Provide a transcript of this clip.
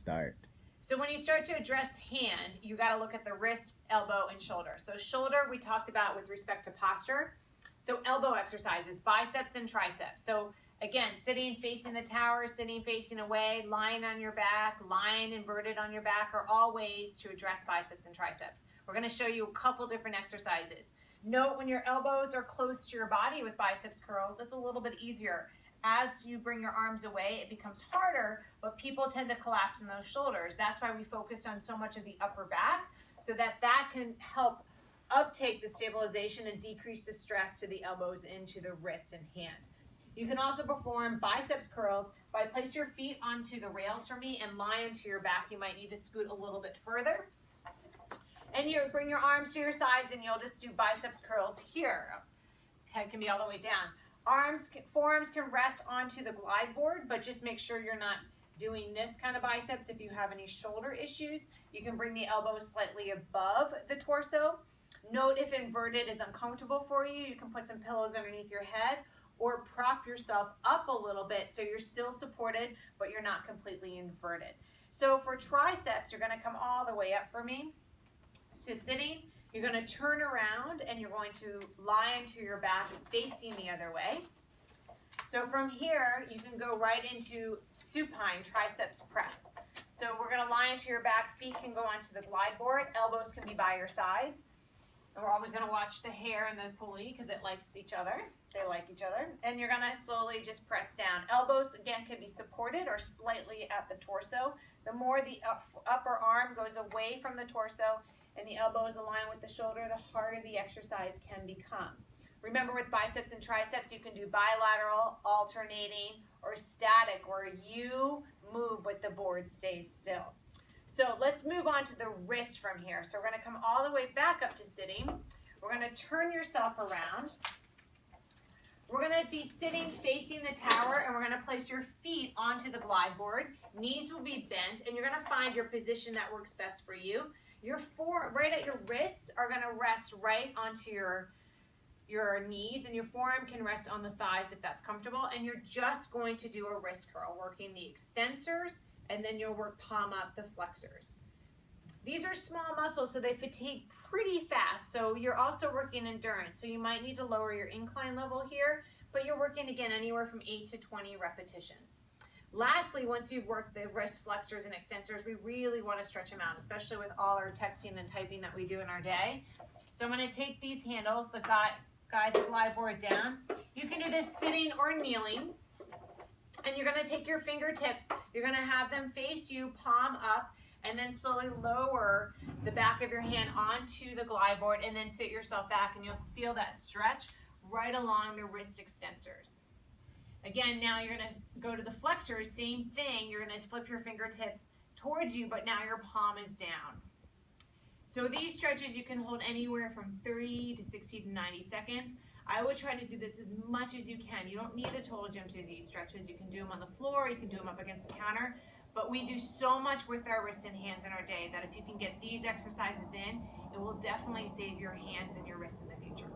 start? So when you start to address hand, you got to look at the wrist, elbow, and shoulder. So shoulder we talked about with respect to posture. So elbow exercises, biceps and triceps. So again, sitting facing the tower, sitting facing away, lying on your back, lying inverted on your back are all ways to address biceps and triceps. We're going to show you a couple different exercises. Note when your elbows are close to your body with biceps curls, it's a little bit easier. As you bring your arms away, it becomes harder, but people tend to collapse in those shoulders. That's why we focused on so much of the upper back, so that can help uptake the stabilization and decrease the stress to the elbows into the wrist and hand. You can also perform biceps curls by place your feet onto the rails for me and lie into your back. You might need to scoot a little bit further. And you bring your arms to your sides and you'll just do biceps curls here. Head can be all the way down. Forearms can rest onto the glide board, but just make sure you're not doing this kind of biceps. If you have any shoulder issues, you can bring the elbows slightly above the torso. Note if inverted is uncomfortable for you, you can put some pillows underneath your head or prop yourself up a little bit so you're still supported, but you're not completely inverted. So for triceps, you're gonna come all the way up for me. So sitting, you're going to turn around and you're going to lie into your back facing the other way. So from here, you can go right into supine triceps press. So we're going to lie into your back, feet can go onto the glide board, elbows can be by your sides. And we're always going to watch the hair and the pulley because it likes each other. They like each other. And you're going to slowly just press down. Elbows, again, can be supported or slightly at the torso. The more the upper arm goes away from the torso, and the elbows align with the shoulder, the harder the exercise can become. Remember with biceps and triceps, you can do bilateral, alternating, or static, where you move but the board stays still. So let's move on to the wrist from here. So we're gonna come all the way back up to sitting. We're gonna turn yourself around. We're gonna be sitting facing the tower and we're gonna place your feet onto the glide board. Knees will be bent and you're gonna find your position that works best for you. Right at your wrists are going to rest right onto your knees, and your forearm can rest on the thighs if that's comfortable. And you're just going to do a wrist curl, working the extensors, and then you'll work palm up the flexors. These are small muscles, so they fatigue pretty fast. So you're also working endurance. So you might need to lower your incline level here, but you're working, again, anywhere from 8 to 20 repetitions. Lastly, once you've worked the wrist flexors and extensors, we really want to stretch them out, especially with all our texting and typing that we do in our day. So I'm going to take these handles, guide the glide board down. You can do this sitting or kneeling. And you're going to take your fingertips, you're going to have them face you, palm up, and then slowly lower the back of your hand onto the glide board and then sit yourself back, and you'll feel that stretch right along the wrist extensors. Again, now you're going to go to the flexors, same thing. You're going to flip your fingertips towards you, but now your palm is down. So these stretches you can hold anywhere from 30 to 60 to 90 seconds. I would try to do this as much as you can. You don't need a total gym to do these stretches. You can do them on the floor, you can do them up against a counter, but we do so much with our wrists and hands in our day that if you can get these exercises in, it will definitely save your hands and your wrists in the future.